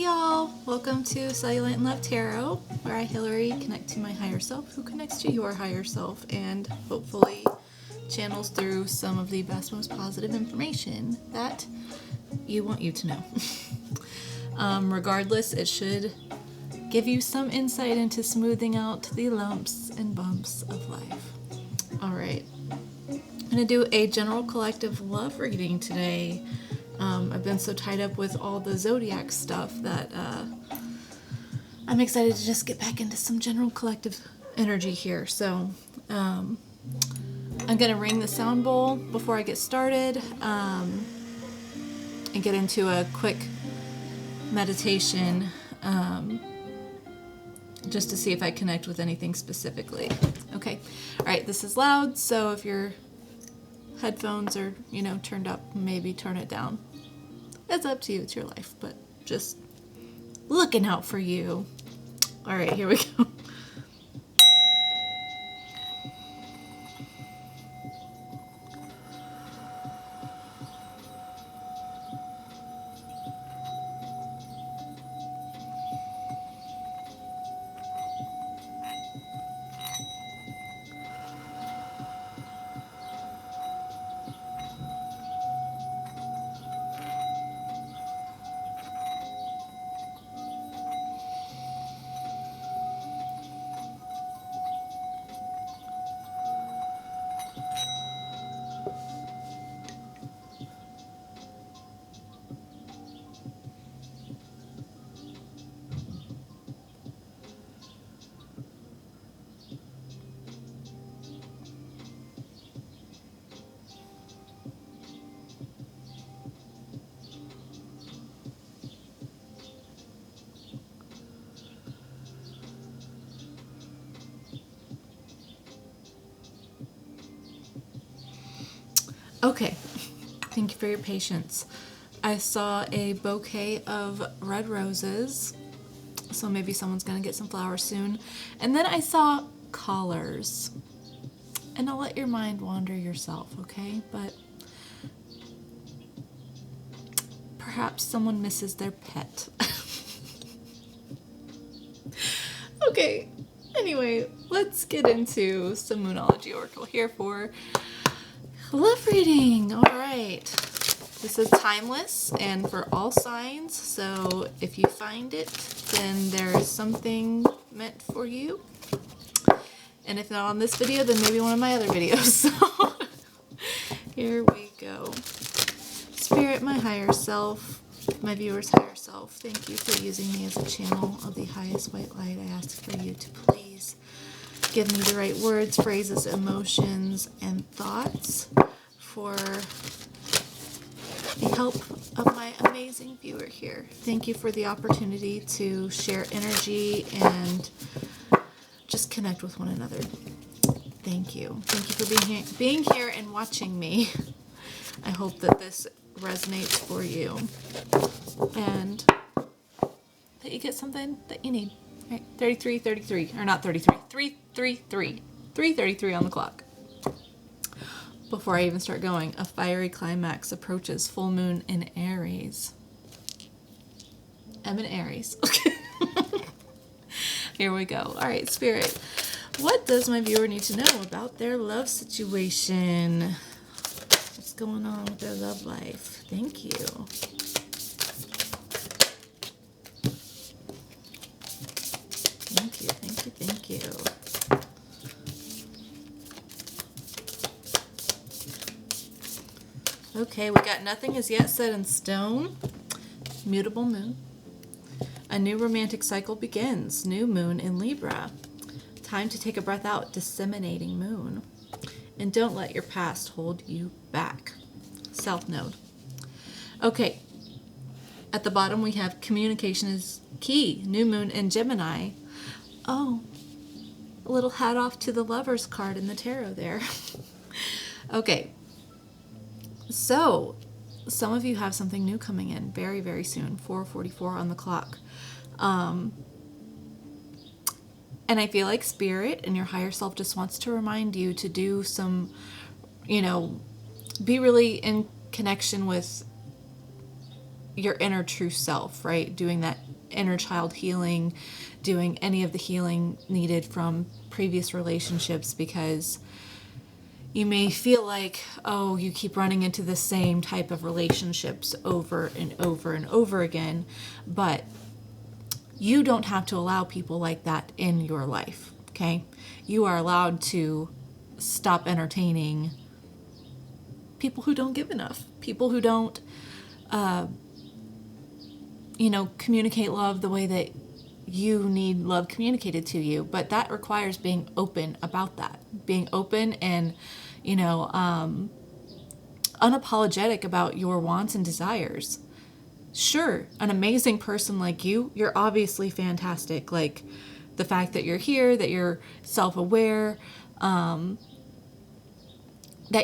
y'all! Welcome to Cellulite and Love Tarot, where I, Hillary, connect to my higher self, who connects to your higher self, and hopefully channels through some of the best, most positive information that you want you to know. Regardless, it should give you some insight into smoothing out the lumps and bumps of life. Alright, I'm going to do a general collective love reading today. I've been so tied up with all the zodiac stuff that I'm excited to just get back into some general collective energy here. So I'm going to ring the sound bowl before I get started and get into a quick meditation just to see if I connect with anything specifically. Okay. All right. This is loud, so if your headphones are, turned up, maybe turn it down. It's up to you. It's your life, but just looking out for you. All right, here we go. Okay, thank you for your patience. I saw a bouquet of red roses, so maybe someone's gonna get some flowers soon. And then I saw collars, and I'll let your mind wander yourself, okay? But perhaps someone misses their pet. Okay, anyway, let's get into some Moonology Oracle here for love reading. All right, this is timeless and for all signs, so if you find it, then there is something meant for you, and if not on this video, then maybe one of my other videos. So here we go. Spirit, my higher self, my viewer's higher self, thank you for using me as a channel of the highest white light. I ask for you to please give me the right words, phrases, emotions, and thoughts for the help of my amazing viewer here. Thank you for the opportunity to share energy and just connect with one another. Thank you. Thank you for being here and watching me. I hope that this resonates for you and that you get something that you need. Right, 33, or not 33, 333 on the clock. Before I even start going, a fiery climax approaches, full moon in Aries. I'm in Aries. Okay. Here we go. All right, Spirit. What does my viewer need to know about their love situation? What's going on with their love life? Thank you. Thank you. Okay, we got nothing is yet set in stone. Mutable moon. A new romantic cycle begins. New moon in Libra. Time to take a breath out. Disseminating moon. And don't let your past hold you back. South node. Okay. At the bottom we have communication is key. New moon in Gemini. Oh, a little hat off to the Lovers card in the tarot there. Okay, so some of you have something new coming in very, very soon, 4:44 on the clock. And I feel like Spirit and your higher self just wants to remind you to do some, be really in connection with your inner true self, right? Doing that inner child healing, doing any of the healing needed from previous relationships, because you may feel like, oh, you keep running into the same type of relationships over and over and over again, but you don't have to allow people like that in your life, okay? You are allowed to stop entertaining people who don't give enough, people who don't, communicate love the way that you need love communicated to you. But that requires being open about that, being open and, unapologetic about your wants and desires. Sure, an amazing person like you're obviously fantastic. Like the fact that you're here, that you're self-aware, that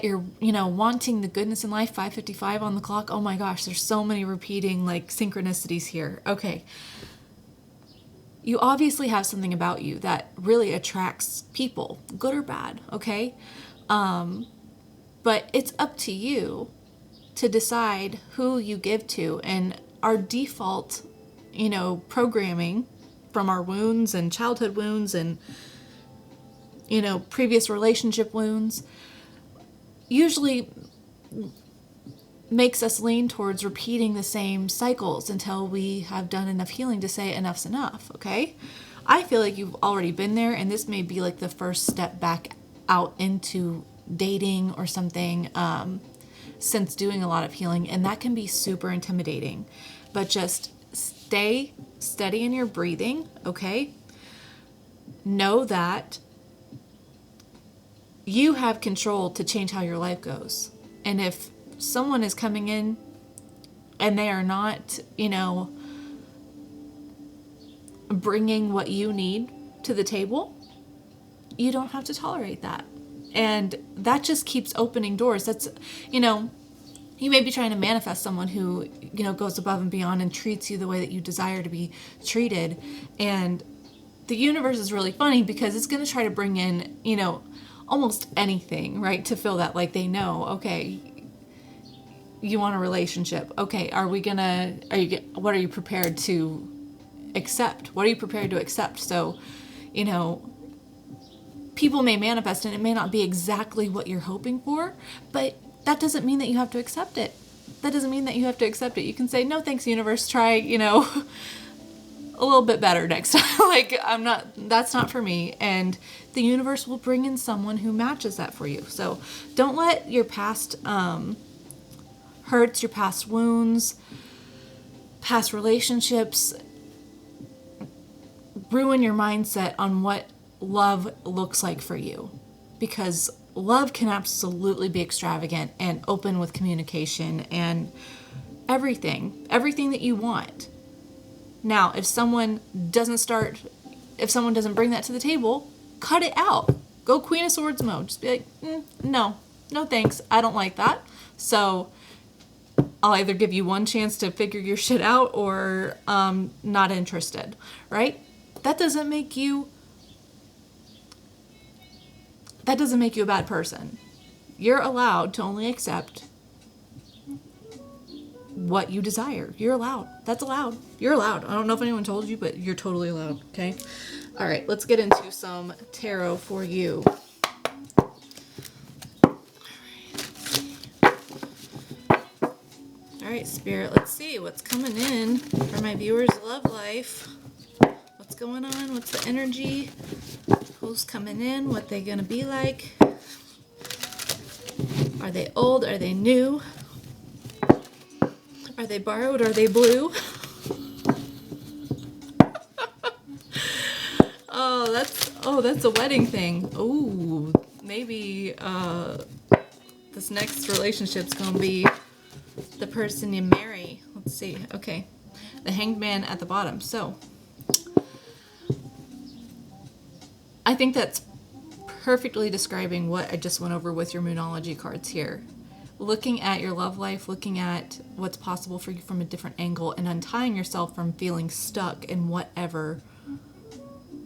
you're, wanting the goodness in life, 5:55 on the clock. Oh my gosh, there's so many repeating like synchronicities here. Okay. You obviously have something about you that really attracts people, good or bad, okay? But it's up to you to decide who you give to. And our default, programming from our wounds and childhood wounds and, previous relationship wounds usually makes us lean towards repeating the same cycles until we have done enough healing to say enough's enough, okay? I feel like you've already been there, and this may be like the first step back out into dating or something since doing a lot of healing, and that can be super intimidating. But just stay steady in your breathing, okay? Know that you have control to change how your life goes. And if someone is coming in and they are not, bringing what you need to the table, you don't have to tolerate that. And that just keeps opening doors. That's, you may be trying to manifest someone who, goes above and beyond and treats you the way that you desire to be treated. And the universe is really funny because it's going to try to bring in, almost anything, right? To fill that, like they know, okay, you want a relationship. Okay, what are you prepared to accept? What are you prepared to accept? So, people may manifest and it may not be exactly what you're hoping for, but that doesn't mean that you have to accept it. You can say, no, thanks, universe, try, a little bit better next time. That's not for me. And the universe will bring in someone who matches that for you. So don't let your past hurts, your past wounds, past relationships ruin your mindset on what love looks like for you. Because love can absolutely be extravagant and open with communication and everything that you want. Now, if someone doesn't bring that to the table, cut it out. Go Queen of Swords mode. Just be like, no thanks. I don't like that. So I'll either give you one chance to figure your shit out or not interested, right? That doesn't make you a bad person. You're allowed to only accept what you desire. You're allowed. That's allowed. You're allowed. I don't know if anyone told you, but you're totally allowed, okay? All right, let's get into some tarot for you. All right, Spirit, let's see what's coming in for my viewers' love life. What's going on? What's the energy? Who's coming in? What they gonna be like? Are they old? Are they new? Are they borrowed? Are they blue? That's a wedding thing. Oh, maybe this next relationship's gonna be the person you marry. Let's see. Okay, the Hanged Man at the bottom. So I think that's perfectly describing what I just went over with your Moonology cards here. Looking at your love life, looking at what's possible for you from a different angle, and untying yourself from feeling stuck in whatever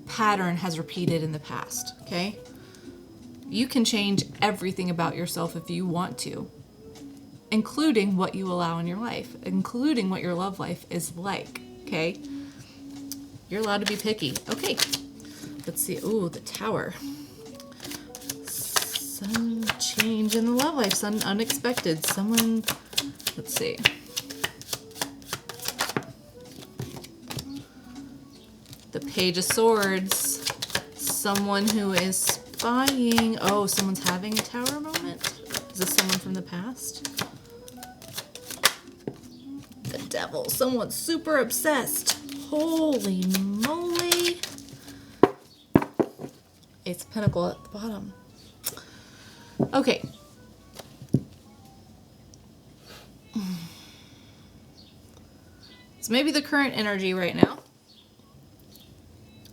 pattern has repeated in the past, okay? You can change everything about yourself if you want to, including what you allow in your life, including what your love life is like, okay? You're allowed to be picky. Okay. Let's see. Ooh, the Tower. Some change in the love life. Some unexpected. Someone, let's see. The Page of Swords. Someone who is spying. Oh, someone's having a Tower moment? Is this someone from the past? The Devil. Someone's super obsessed. Holy moly. Ace of Pentacles at the bottom. Okay. So maybe the current energy right now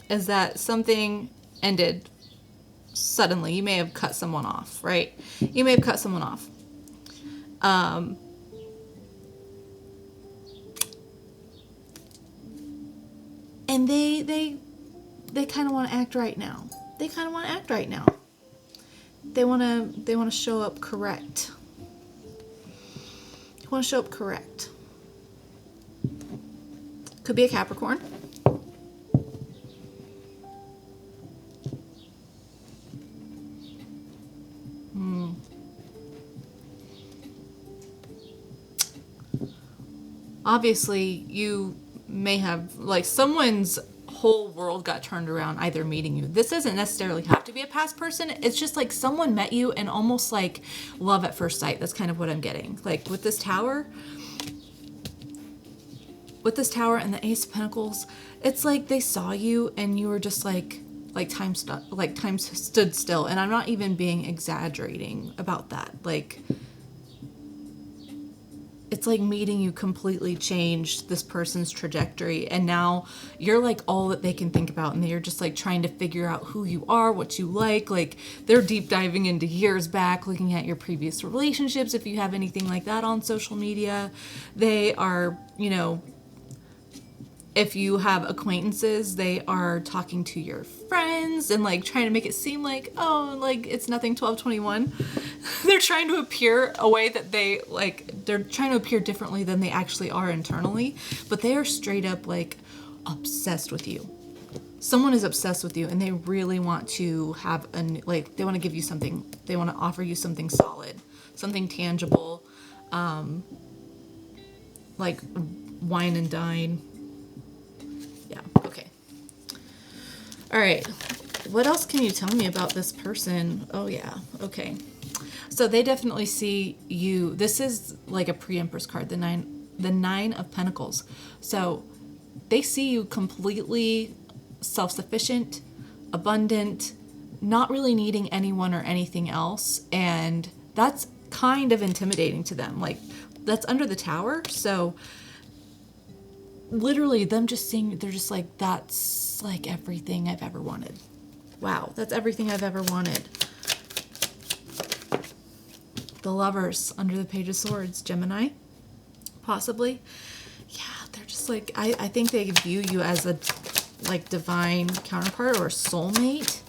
is that something ended suddenly. You may have cut someone off, right? You may have cut someone off. And they kind of want to act right now. They kind of want to act right now. They want to show up correct. They want to show up correct. Could be a Capricorn. Obviously, you may have, like, someone's whole world got turned around either meeting you. This doesn't necessarily have to be a past person. It's just like someone met you and almost like love at first sight. That's kind of what I'm getting. Like with this Tower and the Ace of Pentacles, it's like they saw you and you were just like time stood still. And I'm not even being exaggerating about that. Like, it's like meeting you completely changed this person's trajectory, and now you're like all that they can think about, and they're just like trying to figure out who you are, what you like they're deep diving into years back, looking at your previous relationships. If you have anything like that on social media, they are, you know, if you have acquaintances, they are talking to your friends and like trying to make it seem like, oh, like it's nothing 12/21. They're trying to appear a way that they're trying to appear differently than they actually are internally, but they are straight up like obsessed with you. Someone is obsessed with you and they really want to have they want to give you something. They want to offer you something solid, something tangible, like wine and dine. Yeah, okay. All right. What else can you tell me about this person? Oh, yeah. Okay. So they definitely see you. This is like a pre-Empress card, the Nine of Pentacles. So they see you completely self-sufficient, abundant, not really needing anyone or anything else. And that's kind of intimidating to them. Like, that's under the Tower. So literally them just seeing, they're just like, that's like everything I've ever wanted. Wow, that's everything I've ever wanted. The Lovers under the Page of Swords, Gemini, possibly. Yeah, they're just like, I think they view you as a like divine counterpart or soulmate.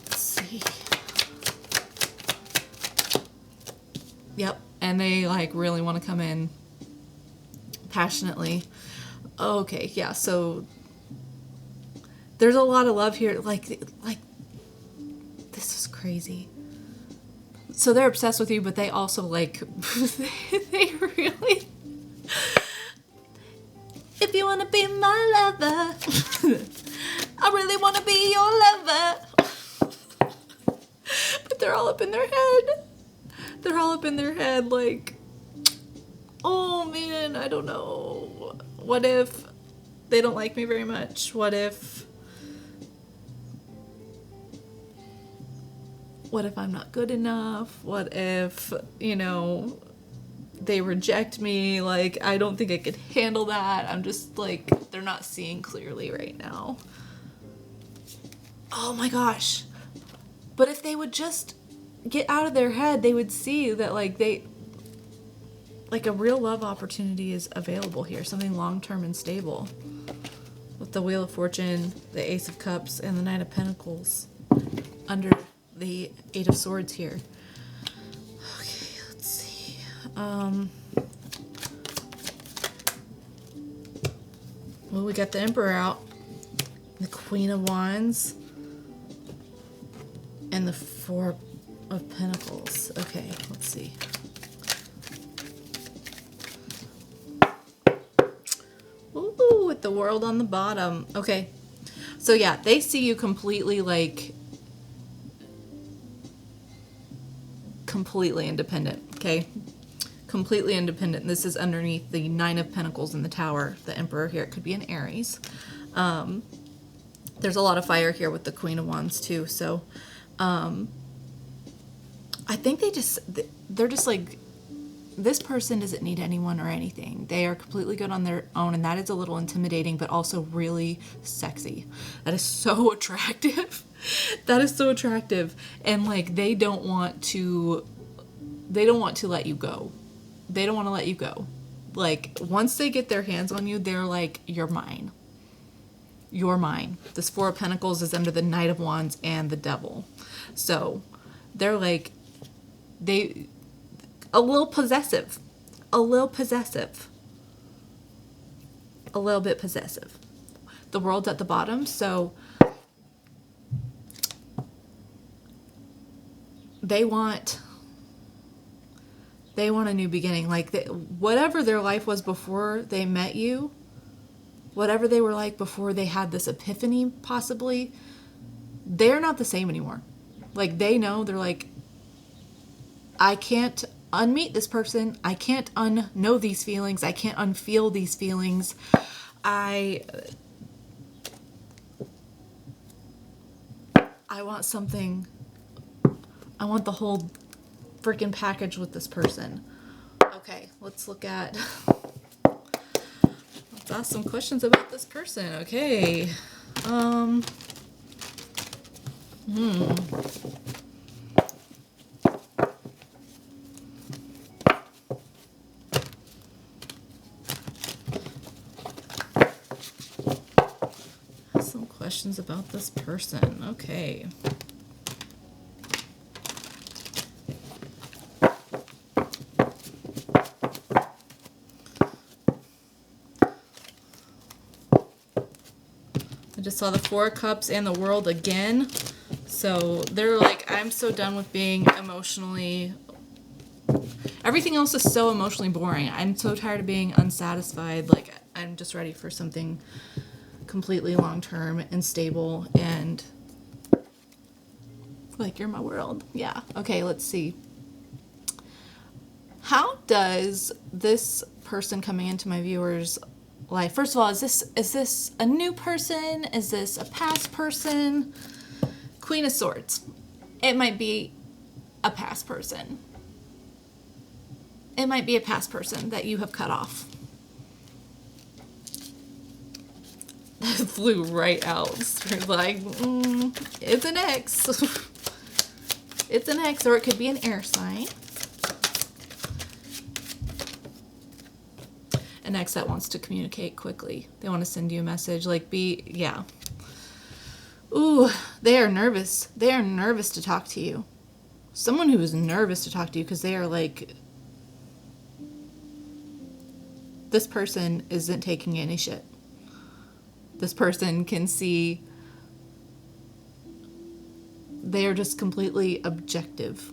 Let's see. Yep, and they like really want to come in passionately. Okay, yeah, so there's a lot of love here. Like this is crazy. So they're obsessed with you, but they also like they really, if you want to be my lover, I really want to be your lover. But they're all up in their head. They're all up in their head like, oh man, I don't know. What if they don't like me very much? What if I'm not good enough? What if, you know, they reject me? Like, I don't think I could handle that. I'm just like, they're not seeing clearly right now. Oh my gosh. But if they would just get out of their head, they would see that like a real love opportunity is available here. Something long-term and stable. With the Wheel of Fortune, the Ace of Cups, and the Knight of Pentacles under the Eight of Swords here. Okay, let's see. Well, we got the Emperor out, the Queen of Wands, and the Four of Pentacles. Okay, let's see. Ooh, with the World on the bottom. Okay, so yeah, they see you completely completely independent. Okay, completely independent. This is underneath the Nine of Pentacles in the Tower. The Emperor here, it could be an Aries. There's a lot of fire here with the Queen of Wands too. So I think they're just like, this person doesn't need anyone or anything. They are completely good on their own, and that is a little intimidating, but also really sexy. That is so attractive. That is so attractive. And like, they don't want to let you go. They don't want to let you go. Like, once they get their hands on you, they're like, you're mine. You're mine. This Four of Pentacles is under the Knight of Wands and the Devil. So they're like, a little possessive. A little possessive. A little bit possessive. The World's at the bottom, so they want a new beginning. Like, whatever their life was before they met you, whatever they were like before they had this epiphany, possibly, they're not the same anymore. Like, they know, they're like, I can't unmeet this person. I can't unknow these feelings. I can't unfeel these feelings. I want something. I want the whole freaking package with this person. Okay, let's ask some questions about this person. Okay. Some questions about this person. Okay. I just saw the Four of Cups and the World again. So they're like, I'm so done with being emotionally... Everything else is so emotionally boring. I'm so tired of being unsatisfied. Like, I'm just ready for something completely long-term and stable, and like, you're my world. Yeah. Okay, let's see. How does this person coming into my viewer's life, first of all, is this a new person? Is this a past person? Queen of Swords. It might be a past person. It might be a past person that you have cut off. That flew right out. It's like, it's an ex. It's an ex, or it could be an air sign. An ex that wants to communicate quickly. They want to send you a message. Like, yeah. Ooh, they are nervous. They are nervous to talk to you. Someone who is nervous to talk to you because they are like, this person isn't taking any shit. This person can see they are just completely objective.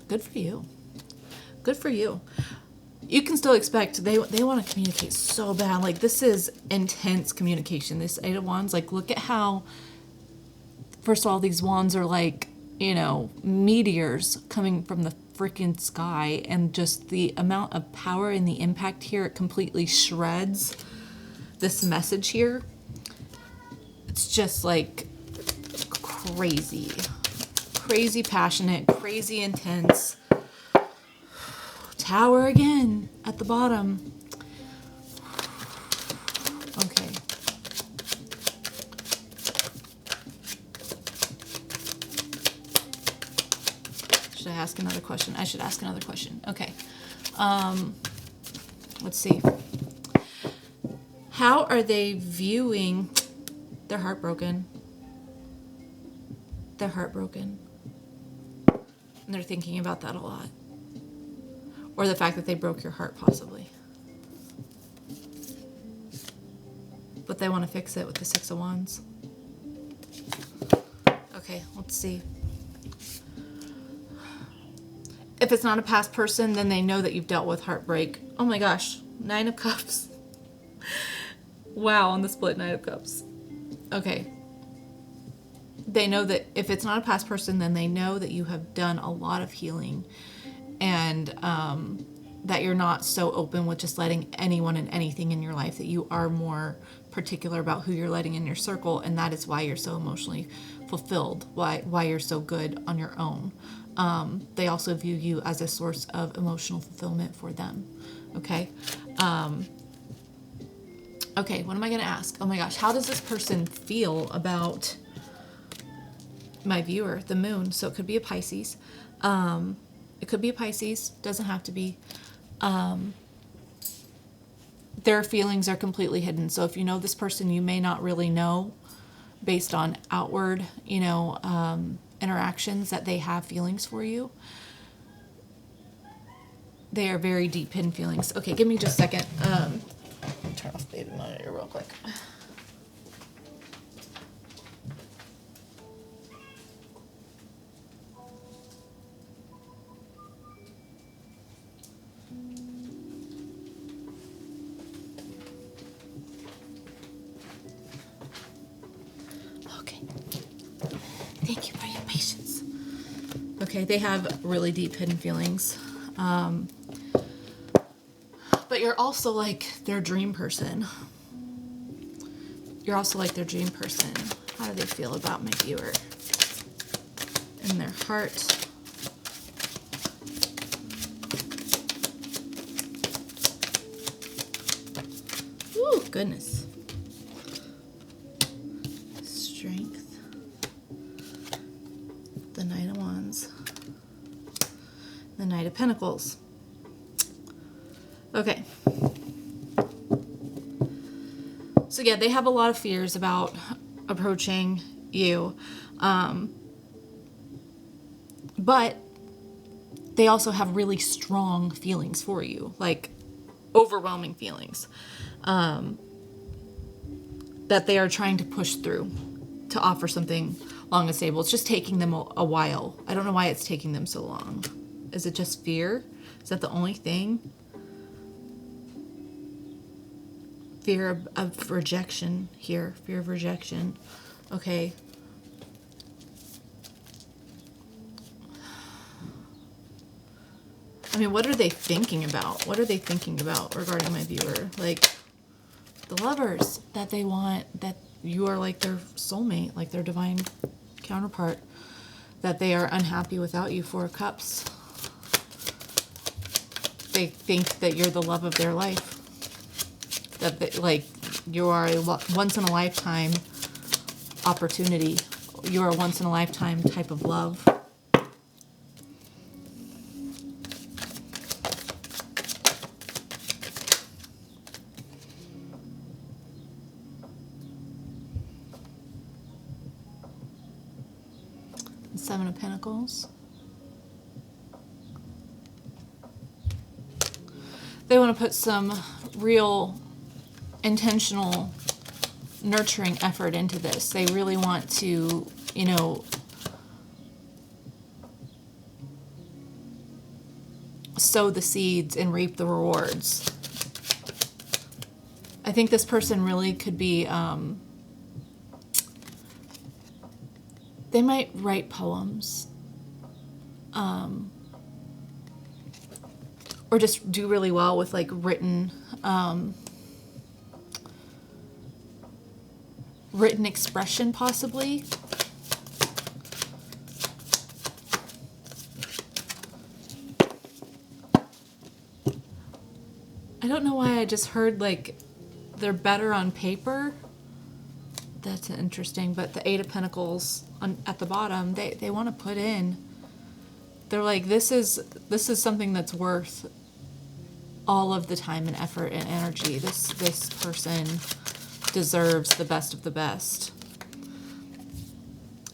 Good for you. Good for you. You can still expect, they want to communicate so bad. Like, this is intense communication. This Eight of Wands, like, look at how, first of all, these wands are like, meteors coming from the freaking sky, and just the amount of power and the impact here, it completely shreds this message here. It's just like crazy passionate, crazy intense. Tower again at the bottom. Okay. Should I ask another question? I should ask another question. Okay. Let's see. How are they viewing... They're heartbroken. They're heartbroken. And they're thinking about that a lot. Or the fact that they broke your heart, possibly. but they want to fix it with the Six of Wands. Okay, let's see. If it's not a past person, then they know that you've dealt with heartbreak. Oh my gosh, Nine of Cups. Wow, on the split, Nine of Cups. Okay. They know that if it's not a past person, then they know that you have done a lot of healing, and that you're not so open with just letting anyone and anything in your life, that you are more particular about who you're letting in your circle, and that is why you're so emotionally fulfilled, why you're so good on your own. They also view you as a source of emotional fulfillment for them. Okay. Okay, what am I going to ask? Oh my gosh, how does this person feel about my viewer, the moon? So it could be a Pisces. It could be a Pisces, doesn't have to be. Their feelings are completely hidden. So if you know this person, you may not really know based on outward, interactions that they have feelings for you. They are very deep hidden feelings. Okay, give me just a second. Turn off baby monitor real quick. Okay. Thank you for your patience. Okay, they have really deep hidden feelings. But you're also like their dream person. You're also like their dream person. How do they feel about my viewer? In their heart. Ooh, goodness. Strength. The Knight of Wands. The Knight of Pentacles. Okay. So yeah, they have a lot of fears about approaching you. But they also have really strong feelings for you, like overwhelming feelings, that they are trying to push through to offer something long and stable. It's just taking them a while. I don't know why it's taking them so long. Is it just fear? Is that the only thing? Fear of rejection here. Fear of rejection. Okay. I mean, what are they thinking about? What are they thinking about regarding my viewer? Like, the lovers that they want, that you are like their soulmate, like their divine counterpart, that they are unhappy without you. Four of Cups. They think that you're the love of their life. That they, like, you are a once in a lifetime opportunity. You are a once in a lifetime type of love. Seven of Pentacles. They want to put some real intentional nurturing effort into this. They really want to, sow the seeds and reap the rewards. I think this person really could be, they might write poems, or just do really well with like written expression, possibly. I don't know why I just heard like they're better on paper. That's interesting. But the Eight of Pentacles at the bottom, they want to put in. They're like, this is something that's worth all of the time and effort and energy. This person deserves the best of the best.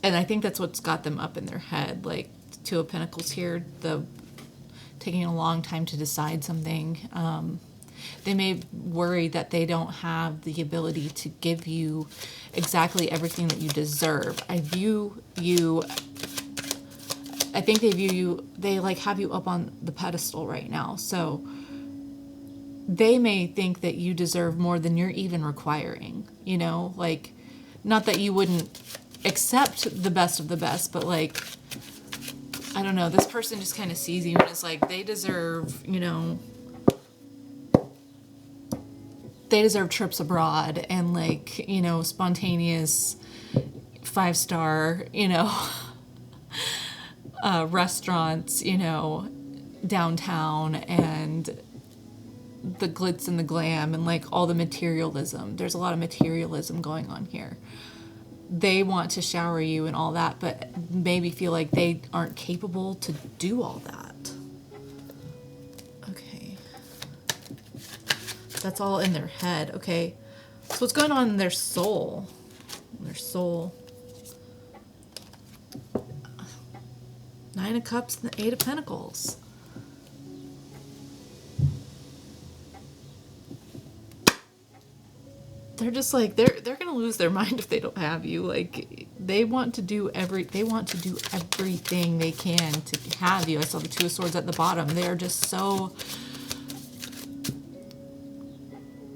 And I think that's what's got them up in their head. Like, Two of Pentacles here, the taking a long time to decide something. They may worry that they don't have the ability to give you exactly everything that you deserve. I think they view you, they like have you up on the pedestal right now. So they may think that you deserve more than you're even requiring, you know, like, not that you wouldn't accept the best of the best, but like, I don't know, this person just kind of sees you and is like, they deserve, you know, they deserve trips abroad and like, you know, spontaneous 5-star, you know, restaurants, you know, downtown, and the glitz and the glam and like all the materialism. There's a lot of materialism going on here. They want to shower you and all that, but maybe feel like they aren't capable to do all that. Okay. That's all in their head. Okay. So what's going on in their soul? Their soul. 9 of Cups and the 8 of Pentacles. They're just like, they're gonna lose their mind if they don't have you. Like, they want to do everything they can to have you. I saw the 2 of Swords at the bottom. They are just so,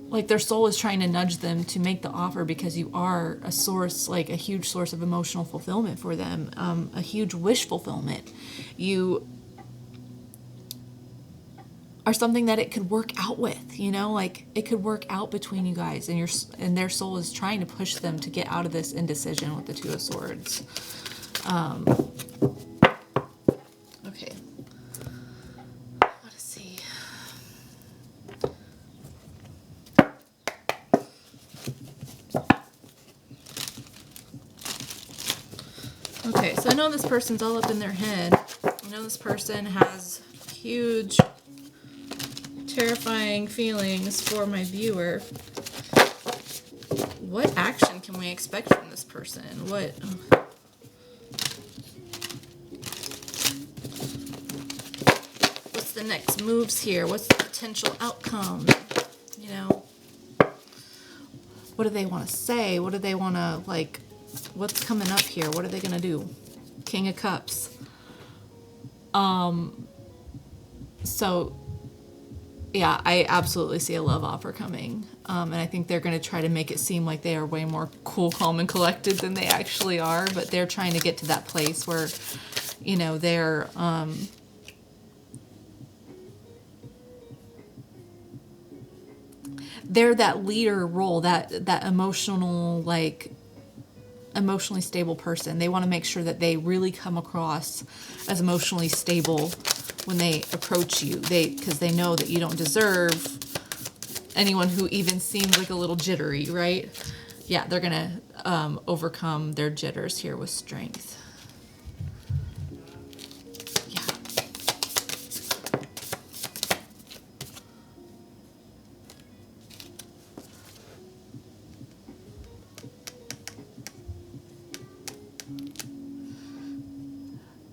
like, their soul is trying to nudge them to make the offer because you are a source, like a huge source of emotional fulfillment for them, a huge wish fulfillment. You are something that it could work out with, you know, like it could work out between you guys, and their soul is trying to push them to get out of this indecision with the 2 of Swords. Okay. Let's see. Okay, so I know this person's all up in their head. I know this person has huge, terrifying feelings for my viewer. What action can we expect from this person? What's the next moves here? What's the potential outcome? You know, what do they want to say? What do they want to, like, what's coming up here? What are they going to do? King of Cups. So yeah, I absolutely see a love offer coming. And I think they're going to try to make it seem like they are way more cool, calm, and collected than they actually are. But they're trying to get to that place where, you know, they're that leader role, that emotional, like, emotionally stable person. They want to make sure that they really come across as emotionally stable when they approach you, because they know that you don't deserve anyone who even seems like a little jittery, right? Yeah, they're gonna overcome their jitters here with strength. Yeah.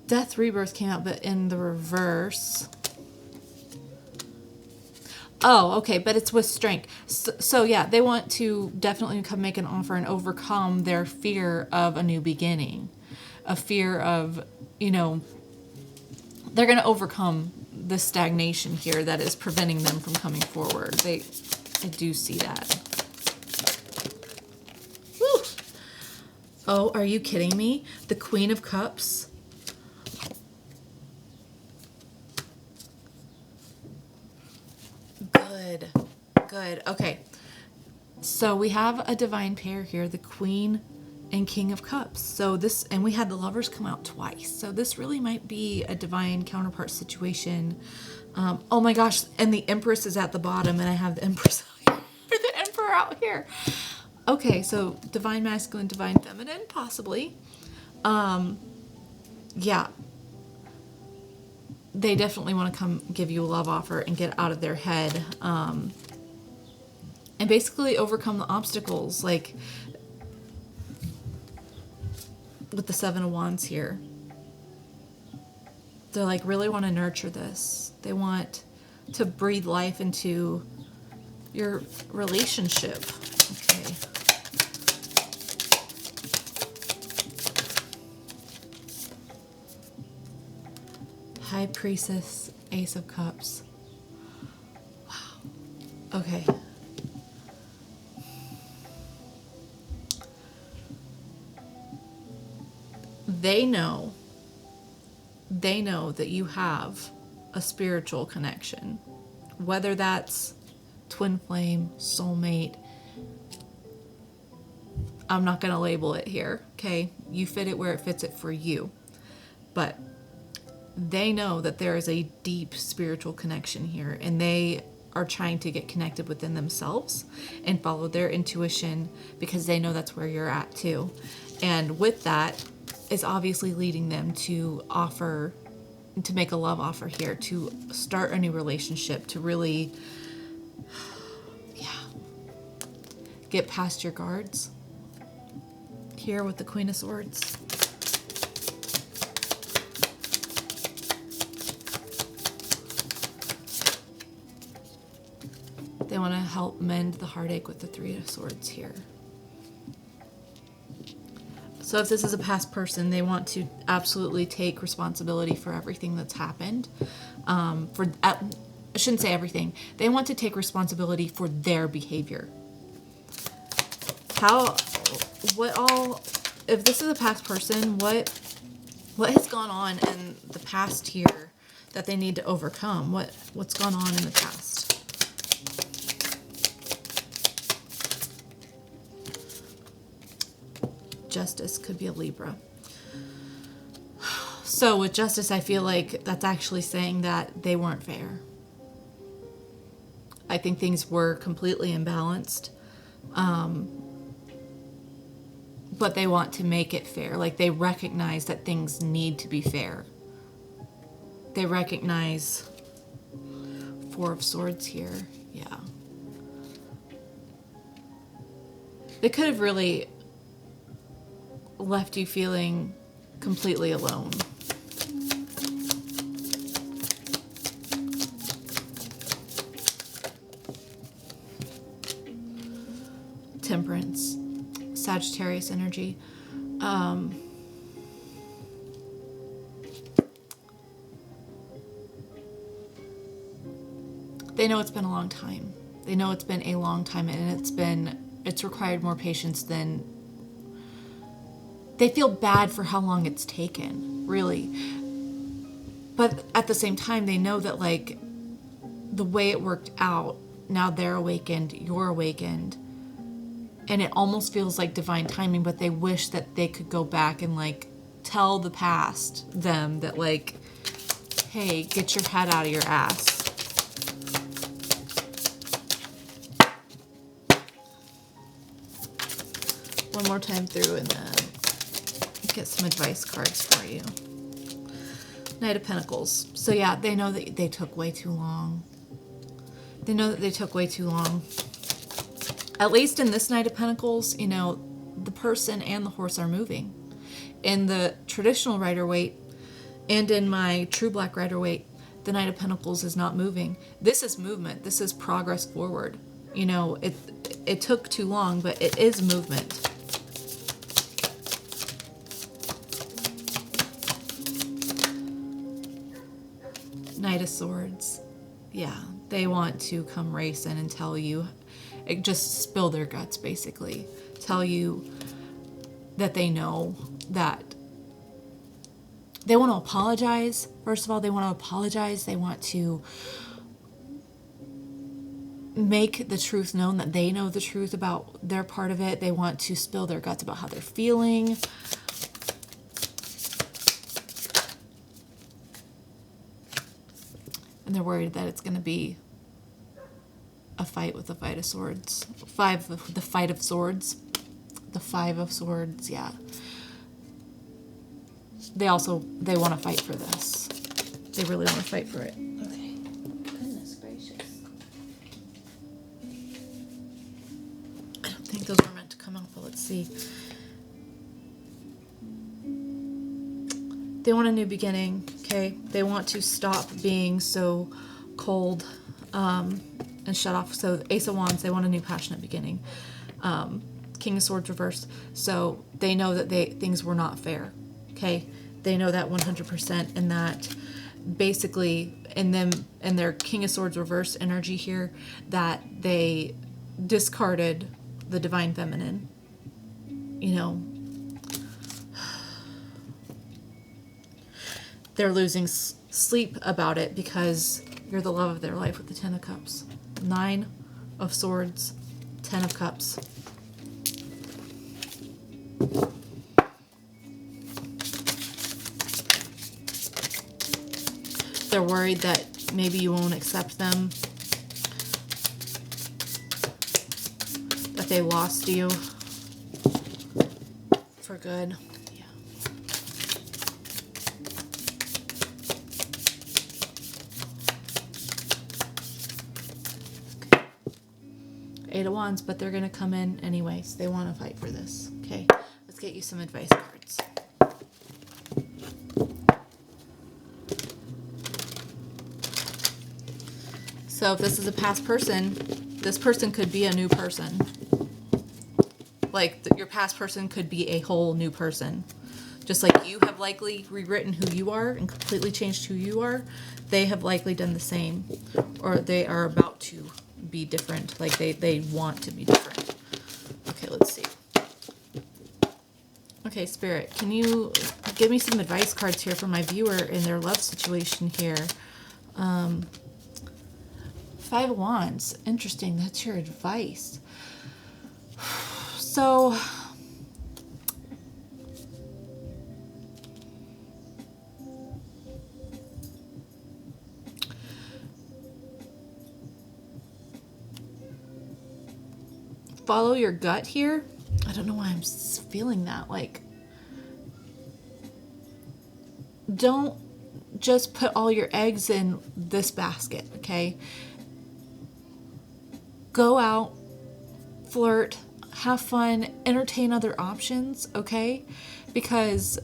Death Rebirth came out, but in the reverse. Oh, okay, but it's with strength. So yeah, they want to definitely come make an offer and overcome their fear of a new beginning. A fear of, you know, they're going to overcome the stagnation here that is preventing them from coming forward. I do see that. Woo! Oh, are you kidding me? The Queen of Cups. Good. Okay. So we have a divine pair here, the Queen and King of Cups. So this, and we had the Lovers come out twice. So this really might be a divine counterpart situation. Oh my gosh. And the Empress is at the bottom, and I have the Empress out here, the Emperor out here. Okay. So divine masculine, divine feminine, possibly. Yeah. They definitely want to come give you a love offer and get out of their head. And basically overcome the obstacles, like with the 7 of Wands here. They like really want to nurture this. They want to breathe life into your relationship. Okay. High Priestess, Ace of Cups. Wow. Okay. They know that you have a spiritual connection, whether that's twin flame, soulmate. I'm not going to label it here, okay? You fit it where it fits it for you. But they know that there is a deep spiritual connection here, and they are trying to get connected within themselves and follow their intuition because they know that's where you're at too. And with that is obviously leading them to make a love offer here, to start a new relationship, to really, get past your guards. Here with the Queen of Swords. They want to help mend the heartache with the Three of Swords here. So if this is a past person, they want to absolutely take responsibility for everything that's happened. I shouldn't say everything. They want to take responsibility for their behavior. If this is a past person, what has gone on in the past here that they need to overcome? What's gone on in the past? Justice could be a Libra. So with Justice, I feel like that's actually saying that they weren't fair. I think things were completely imbalanced. But they want to make it fair. Like, they recognize that things need to be fair. They recognize Four of Swords here. Yeah. They could have really left you feeling completely alone. Temperance, Sagittarius energy. They know it's been a long time. They know it's been a long time, and it's required more patience than... They feel bad for how long it's taken, really. But at the same time, they know that, like, the way it worked out, now they're awakened, you're awakened, and it almost feels like divine timing, but they wish that they could go back and, like, tell the past them that, like, hey, get your head out of your ass. One more time through and then get some advice cards for you. Knight of Pentacles. So yeah, they know that they took way too long. They know that they took way too long. At least in this Knight of Pentacles, you know, the person and the horse are moving. In the traditional Rider-Waite and in my true Black Rider-Waite, the Knight of Pentacles is not moving. This is movement. This is progress forward. You know, it took too long, but it is movement. Knight of Swords. Yeah, they want to come racing and tell you, just spill their guts, basically. Tell you that they know that they want to apologize. First of all, they want to apologize. They want to make the truth known that they know the truth about their part of it. They want to spill their guts about how they're feeling. And they're worried that it's going to be a fight with the Fight of Swords. The Five of Swords. The Five of Swords, yeah. They want to fight for this. They really want to fight for it. Okay. Goodness gracious. I don't think those were meant to come out, but let's see. They want a new beginning, okay? They want to stop being so cold. and shut off. So Ace of Wands, they want a new passionate beginning. King of Swords reversed. So they know that things were not fair. Okay. They know that 100%, and that basically in their King of Swords reverse energy here, that they discarded the divine feminine. You know, they're losing sleep about it because you're the love of their life with the 10 of Cups. 9 of Swords, 10 of Cups. They're worried that maybe you won't accept them, that they lost you for good. Yeah. Okay. 8 of Wands, but they're going to come in anyways. They want to fight for this. Okay, let's get you some advice cards. So if this is a past person, this person could be a new person. Like your past person could be a whole new person. Just like you have likely rewritten who you are and completely changed who you are, they have likely done the same. Or they are about to be different. Like they want to be different. Okay, let's see. Okay, Spirit, can you give me some advice cards here for my viewer in their love situation here? 5 of Wands. Interesting. That's your advice. So, follow your gut here. I don't know why I'm feeling that. Like, don't just put all your eggs in this basket, okay? Go out, flirt, have fun, entertain other options, okay? Because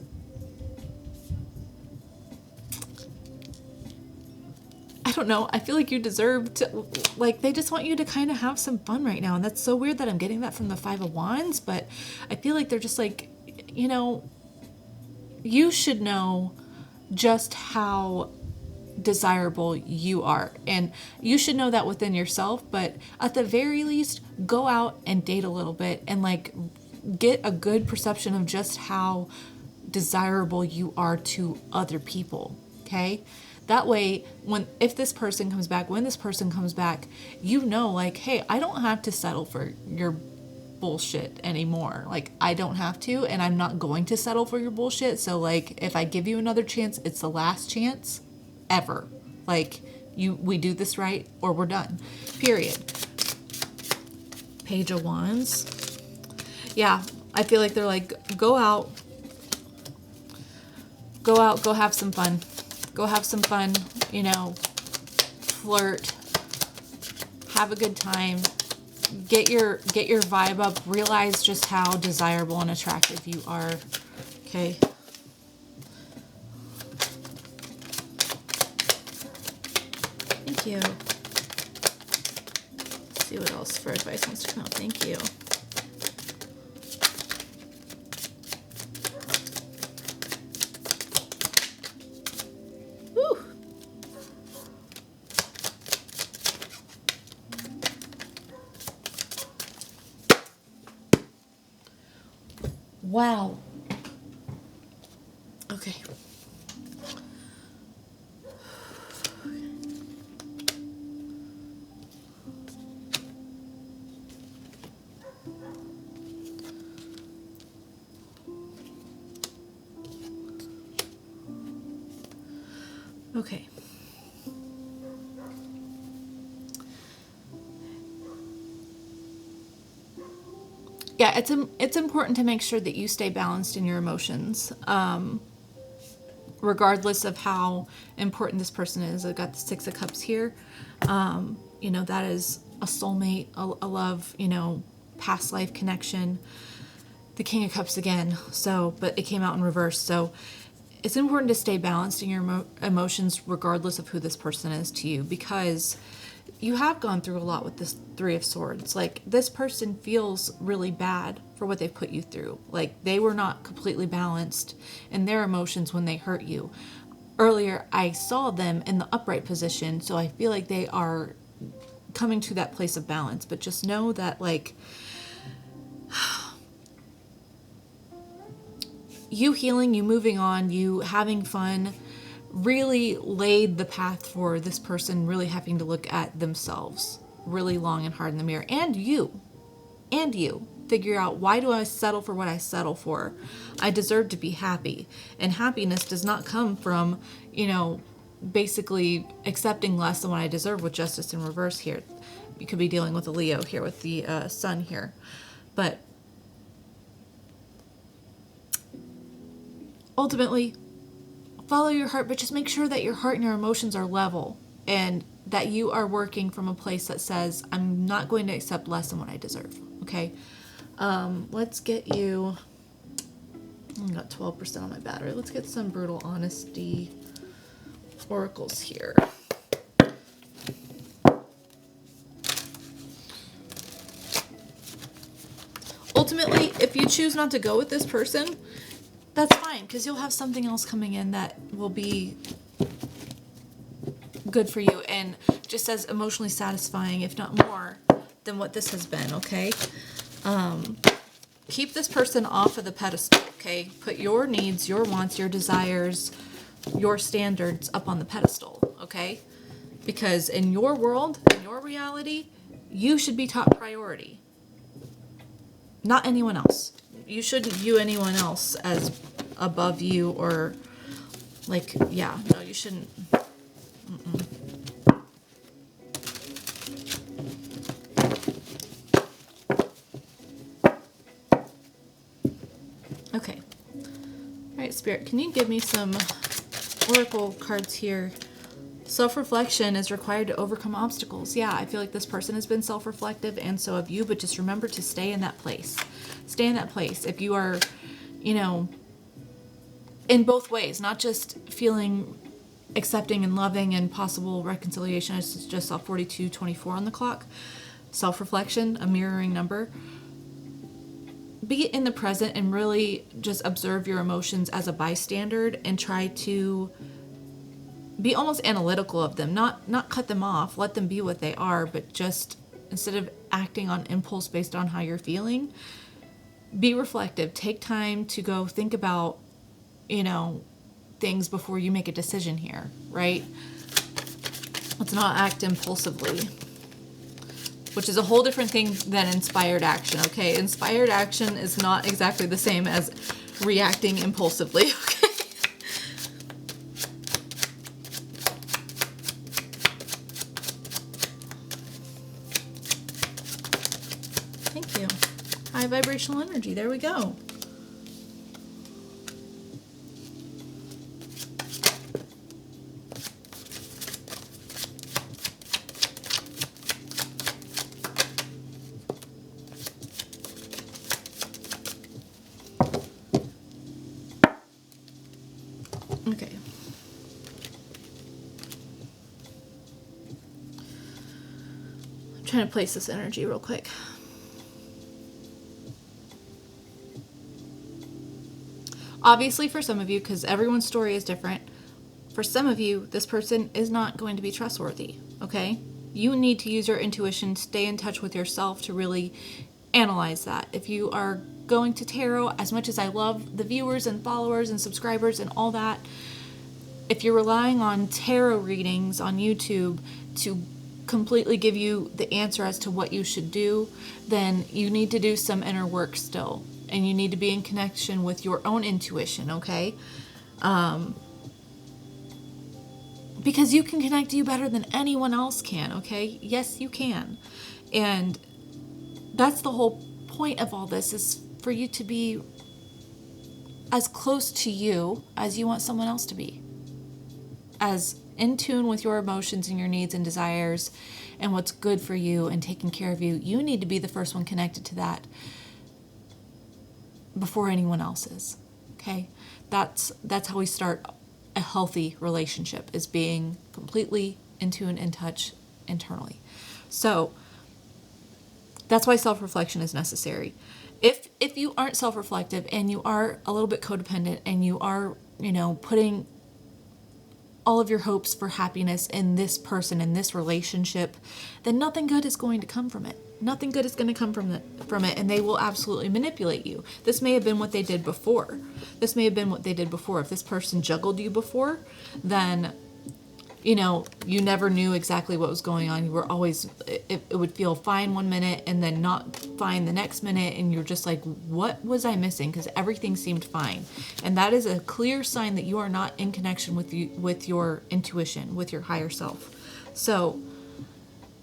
I don't know, I feel like you deserve to, like, they just want you to kind of have some fun right now. And that's so weird that I'm getting that from the 5 of Wands, but I feel like they're just like, you know, you should know just how desirable you are, and you should know that within yourself, but at the very least go out and date a little bit and like get a good perception of just how desirable you are to other people. Okay, that way when this person comes back, you know, like, hey, I don't have to settle for your bullshit anymore. Like, I don't have to, and I'm not going to settle for your bullshit. So like, if I give you another chance, it's the last chance ever. Like, we do this right or we're done. Period. Page of Wands. Yeah, I feel like they're like, go out, go have some fun. Go have some fun, you know, flirt, have a good time, get your vibe up, realize just how desirable and attractive you are. Okay. Thank you. Let's see what else for advice wants to come out. Thank you. Woo. Wow. Okay. Okay. Yeah, it's important to make sure that you stay balanced in your emotions, regardless of how important this person is. I've got the 6 of Cups here. You know, that is a soulmate, a love, you know, past life connection. The King of Cups again. So, but it came out in reverse. So it's important to stay balanced in your emotions regardless of who this person is to you, because you have gone through a lot with this Three of Swords. Like, this person feels really bad for what they've put you through. Like, they were not completely balanced in their emotions when they hurt you. Earlier, I saw them in the upright position, so I feel like they are coming to that place of balance. But just know that, like, you healing, you moving on, you having fun really laid the path for this person really having to look at themselves really long and hard in the mirror. And you figure out, why do I settle for what I settle for? I deserve to be happy. And happiness does not come from, basically accepting less than what I deserve, with justice in reverse here. You could be dealing with a Leo here with the sun here. But ultimately, follow your heart, but just make sure that your heart and your emotions are level, and that you are working from a place that says, I'm not going to accept less than what I deserve. Okay? Let's get you... I got 12% on my battery. Let's get some brutal honesty oracles here. Ultimately, if you choose not to go with this person, that's fine, because you'll have something else coming in that will be good for you and just as emotionally satisfying, if not more, than what this has been, okay? Keep this person off of the pedestal, okay? Put your needs, your wants, your desires, your standards up on the pedestal, okay? Because in your world, in your reality, you should be top priority. Not anyone else. You shouldn't view anyone else as above you or like, yeah, no, you shouldn't. Mm-mm. Okay. All right, Spirit, can you give me some oracle cards here? Self-reflection is required to overcome obstacles. Yeah, I feel like this person has been self-reflective, and so have you, but just remember to stay in that place. Stay in that place. If you are, in both ways, not just feeling accepting and loving and possible reconciliation. I just saw 4224 on the clock. Self-reflection, a mirroring number. Be in the present and really just observe your emotions as a bystander and try to be almost analytical of them, not cut them off, let them be what they are, but just instead of acting on impulse based on how you're feeling, be reflective. Take time to go think about, things before you make a decision here, right? Let's not act impulsively, which is a whole different thing than inspired action, okay? Inspired action is not exactly the same as reacting impulsively, okay? Thank you. High vibrational energy. There we go. Okay. I'm trying to place this energy real quick. Obviously, for some of you, because everyone's story is different, for some of you, this person is not going to be trustworthy, okay? You need to use your intuition, stay in touch with yourself to really analyze that. If you are going to tarot, as much as I love the viewers and followers and subscribers and all that, if you're relying on tarot readings on YouTube to completely give you the answer as to what you should do, then you need to do some inner work still. And you need to be in connection with your own intuition, okay? Because you can connect to you better than anyone else can, okay? Yes, you can. And that's the whole point of all this, is for you to be as close to you as you want someone else to be. As in tune with your emotions and your needs and desires and what's good for you and taking care of you. You need to be the first one connected to that before anyone else is, okay? That's how we start a healthy relationship, is being completely in tune, in touch, internally. So that's why self-reflection is necessary. If you aren't self-reflective and you are a little bit codependent and you are, putting all of your hopes for happiness in this person, in this relationship, then nothing good is going to come from it. Nothing good is going to come from it, and they will absolutely manipulate you. This may have been what they did before. If this person juggled you before, then you never knew exactly what was going on. You were always, it would feel fine one minute and then not fine the next minute. And you're just like, what was I missing? Because everything seemed fine. And that is a clear sign that you are not in connection with your intuition, with your higher self. So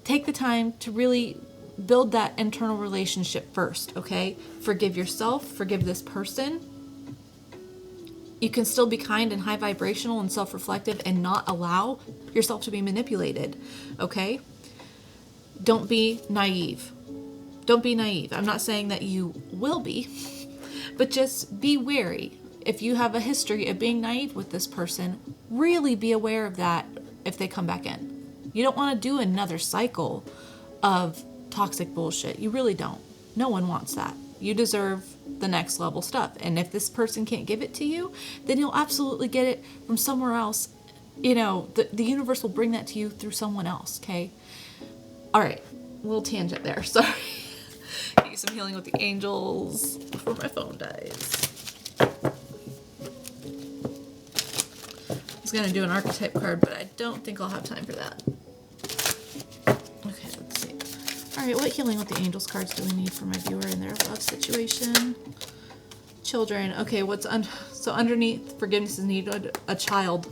take the time to really build that internal relationship first, okay? Forgive yourself, forgive this person. You can still be kind and high vibrational and self-reflective and not allow yourself to be manipulated, okay? Don't be naive. I'm not saying that you will be, but just be wary. If you have a history of being naive with this person, really be aware of that if they come back in. You don't want to do another cycle of toxic bullshit. You really don't. No one wants that. You deserve the next level stuff. And if this person can't give it to you, then you'll absolutely get it from somewhere else. The universe will bring that to you through someone else, okay? All right, a little tangent there. Sorry. Get you some healing with the angels before my phone dies. I was going to do an archetype card, but I don't think I'll have time for that. Okay, let's see. All right, what healing with the angels cards do we need for my viewer in their love situation? Children. Okay, so underneath forgiveness is needed, a child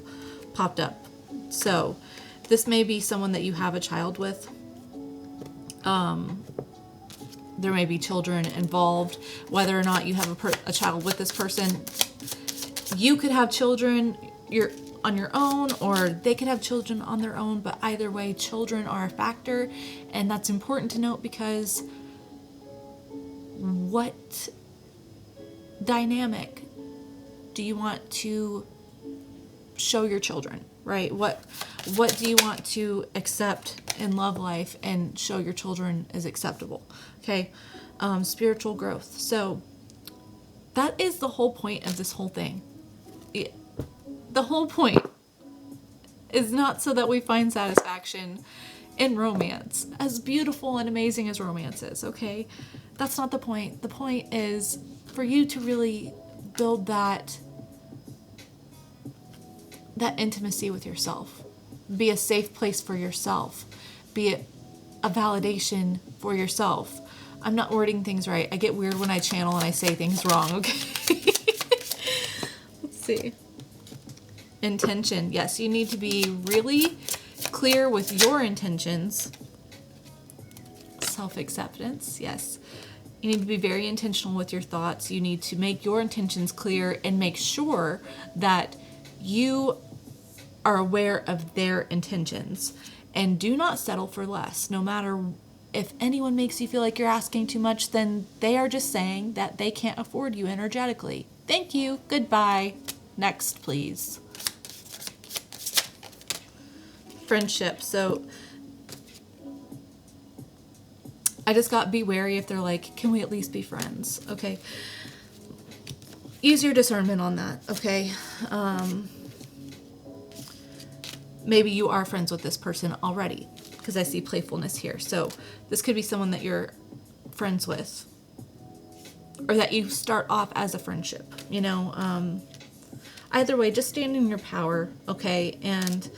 popped up. So this may be someone that you have a child with. There may be children involved. Whether or not you have a child with this person, you could have children on your own, or they could have children on their own, but either way, children are a factor, and that's important to note because what dynamic do you want to show your children, right? What do you want to accept in love life and show your children is acceptable? Okay, spiritual growth. So that is the whole point of this whole thing. The whole point is not so that we find satisfaction in romance, as beautiful and amazing as romance is, okay? That's not the point. The point is for you to really build that intimacy with yourself. Be a safe place for yourself. Be a validation for yourself. I'm not wording things right. I get weird when I channel and I say things wrong, okay? Let's see. Intention. Yes, you need to be really clear with your intentions. Self-acceptance. Yes. You need to be very intentional with your thoughts. You need to make your intentions clear and make sure that you are aware of their intentions. And do not settle for less. No matter if anyone makes you feel like you're asking too much, then they are just saying that they can't afford you energetically. Thank you. Goodbye. Next, please. Friendship. So I just got be wary if they're like, can we at least be friends? Okay. Use your discernment on that. Okay. Maybe you are friends with this person already because I see playfulness here. So this could be someone that you're friends with or that you start off as a friendship, either way, just stand in your power. Okay. And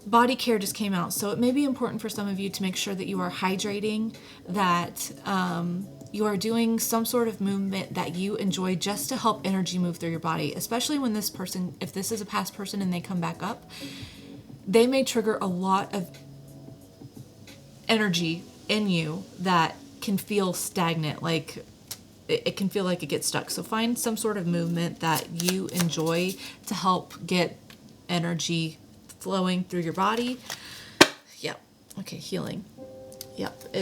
body care just came out, so it may be important for some of you to make sure that you are hydrating, that you are doing some sort of movement that you enjoy just to help energy move through your body, especially when this person, if this is a past person and they come back up, they may trigger a lot of energy in you that can feel stagnant, like it can feel like it gets stuck. So find some sort of movement that you enjoy to help get energy flowing through your body. Yep. Okay, healing. Yep.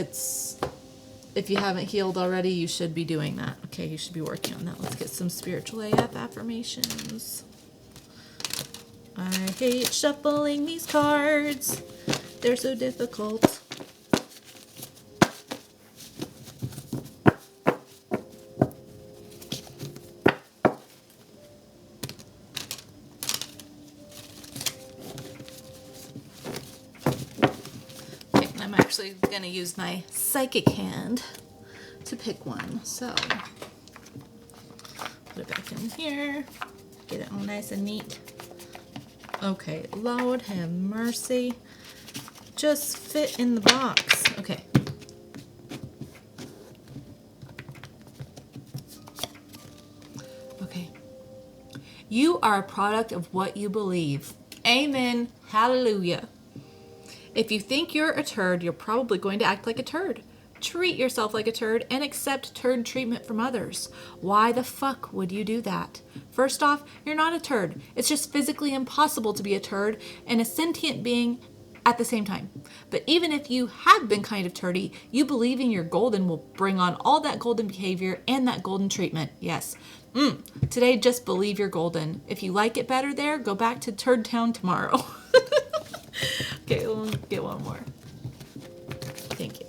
If you haven't healed already, you should be doing that. Okay, you should be working on that. Let's get some spiritual AF affirmations. I hate shuffling these cards. They're so difficult. Okay, I'm actually going to use my psychic hand to pick one. So, put it back in here. Get it all nice and neat. Okay, Lord have mercy. Just fit in the box. Okay. Okay. You are a product of what you believe. Amen. Hallelujah. If you think you're a turd, you're probably going to act like a turd. Treat yourself like a turd and accept turd treatment from others. Why the fuck would you do that? First off, you're not a turd. It's just physically impossible to be a turd and a sentient being at the same time. But even if you have been kind of turdy, you believing you're golden will bring on all that golden behavior and that golden treatment. Yes. Today, just believe you're golden. If you like it better there, go back to Turd Town tomorrow. Okay, we'll get one more. Thank you.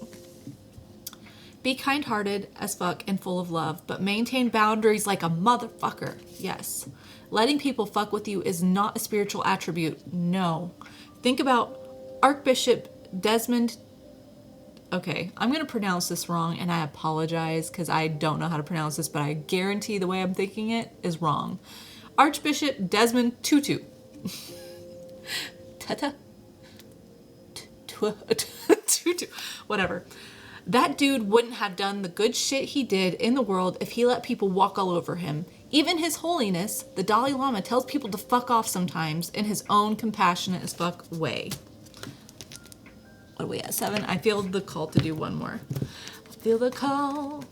Be kind-hearted as fuck and full of love, but maintain boundaries like a motherfucker. Yes. Letting people fuck with you is not a spiritual attribute. No. Think about Archbishop Desmond. Okay, I'm going to pronounce this wrong, and I apologize because I don't know how to pronounce this, but I guarantee the way I'm thinking it is wrong. Archbishop Desmond Tutu. Tata? Tutu. Whatever. That dude wouldn't have done the good shit he did in the world if he let people walk all over him. Even His Holiness, the Dalai Lama, tells people to fuck off sometimes in his own compassionate as fuck way. What are we at? 7? I feel the call to do one more. I feel the call.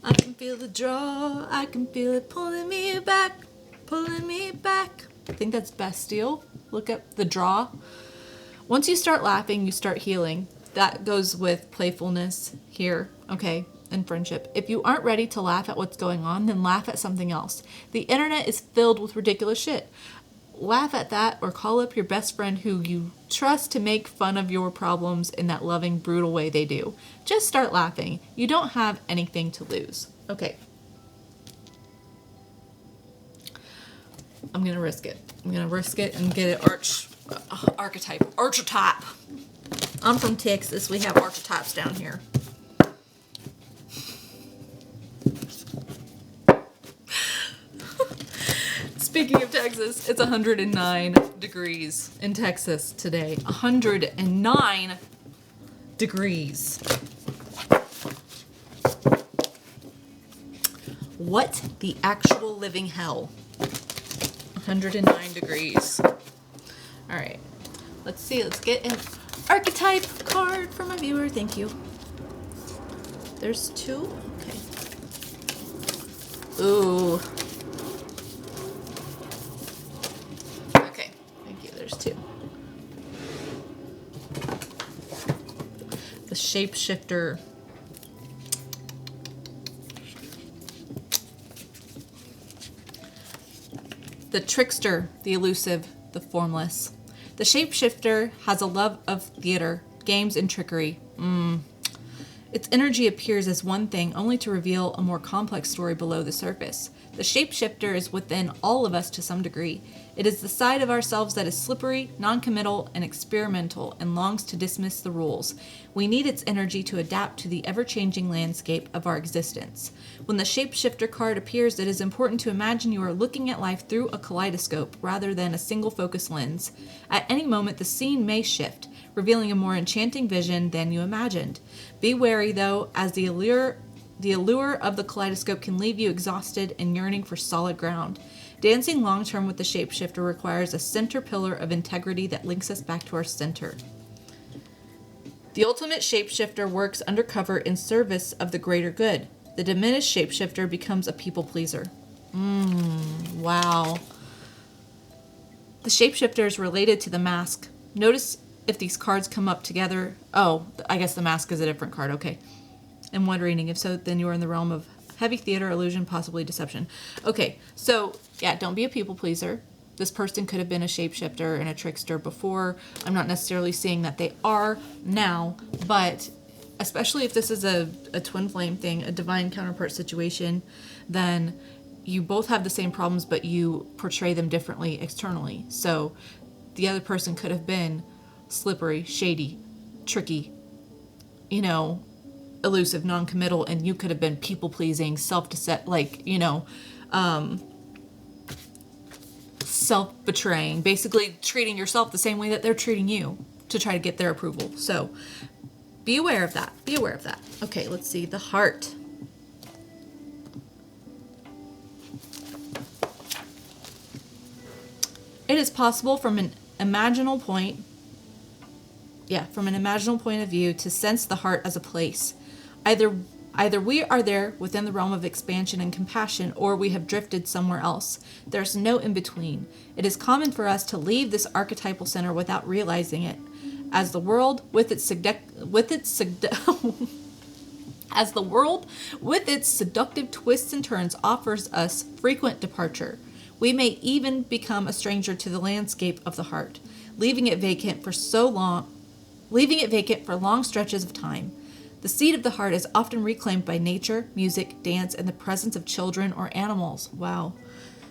I can feel the draw. I can feel it pulling me back. Pulling me back. I think that's Bastille. Look up the draw. Once you start laughing, you start healing. That goes with playfulness here, okay, and friendship. If you aren't ready to laugh at what's going on, then laugh at something else. The internet is filled with ridiculous shit. Laugh at that or call up your best friend who you trust to make fun of your problems in that loving, brutal way they do. Just start laughing. You don't have anything to lose. Okay. I'm going to risk it. I'm going to risk it and get it archetype. I'm from Texas. We have archetypes down here. Speaking of Texas, it's 109 degrees in Texas today. 109 degrees. What the actual living hell? 109 degrees. All right. Let's see. Let's get an archetype card for my viewer. Thank you. There's 2. Okay. Ooh. Okay. Thank you. There's 2. The shapeshifter. The trickster, the elusive, the formless. The shapeshifter has a love of theater, games, and trickery. Its energy appears as one thing, only to reveal a more complex story below the surface. The shapeshifter is within all of us to some degree. It is the side of ourselves that is slippery, non-committal, and experimental, and longs to dismiss the rules. We need its energy to adapt to the ever-changing landscape of our existence. When the shapeshifter card appears, it is important to imagine you are looking at life through a kaleidoscope rather than a single focus lens. At any moment, the scene may shift, revealing a more enchanting vision than you imagined. Be wary, though, as the allure of the kaleidoscope can leave you exhausted and yearning for solid ground. Dancing long-term with the shapeshifter requires a center pillar of integrity that links us back to our center. The ultimate shapeshifter works undercover in service of the greater good. The diminished shapeshifter becomes a people pleaser. Wow. The shapeshifter is related to the mask. Notice if these cards come up together. Oh, I guess the mask is a different card. Okay. I'm wondering if so, then you are in the realm of heavy theater, illusion, possibly deception. Okay, so yeah, don't be a people pleaser. This person could have been a shapeshifter and a trickster before. I'm not necessarily saying that they are now, but especially if this is a twin flame thing, a divine counterpart situation, then you both have the same problems, but you portray them differently externally. So the other person could have been slippery, shady, tricky, elusive, non-committal, and you could have been people-pleasing, self-betraying, basically treating yourself the same way that they're treating you to try to get their approval. So be aware of that. Be aware of that. Okay, let's see. The heart. It is possible from an imaginal point of view to sense the heart as a place. Either we are there within the realm of expansion and compassion, or we have drifted somewhere else. There's no in between. It is common for us to leave this archetypal center without realizing it. As the world with its seductive twists and turns offers us frequent departure, we may even become a stranger to the landscape of the heart, leaving it vacant for long stretches of time. The seat of the heart is often reclaimed by nature, music, dance, and the presence of children or animals. Wow.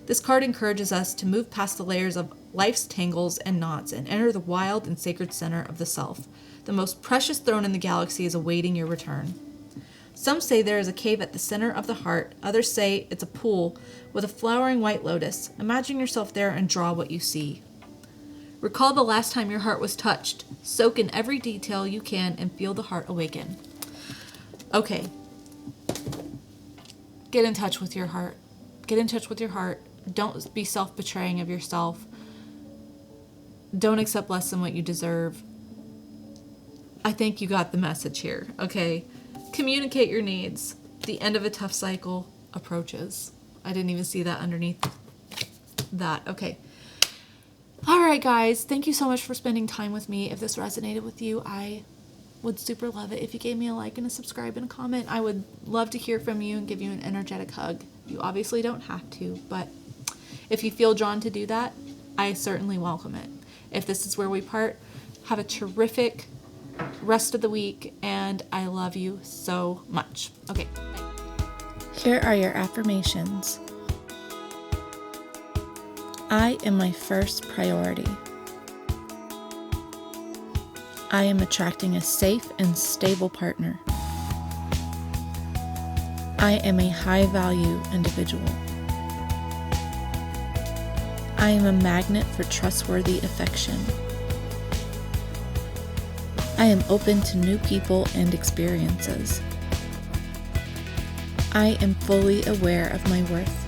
This card encourages us to move past the layers of life's tangles and knots and enter the wild and sacred center of the self. The most precious throne in the galaxy is awaiting your return. Some say there is a cave at the center of the heart. Others say it's a pool with a flowering white lotus. Imagine yourself there and draw what you see. Recall the last time your heart was touched. Soak in every detail you can and feel the heart awaken. Okay. Get in touch with your heart. Get in touch with your heart. Don't be self-betraying of yourself. Don't accept less than what you deserve. I think you got the message here, okay? Communicate your needs. The end of a tough cycle approaches. I didn't even see that underneath that. Okay. All right, guys. Thank you so much for spending time with me. If this resonated with you, I would super love it if you gave me a like and a subscribe and a comment. I would love to hear from you and give you an energetic hug. You obviously don't have to, but if you feel drawn to do that, I certainly welcome it. If this is where we part, have a terrific rest of the week, and I love you so much. Okay, bye. Here are your affirmations. I am my first priority. I am attracting a safe and stable partner. I am a high-value individual. I am a magnet for trustworthy affection. I am open to new people and experiences. I am fully aware of my worth.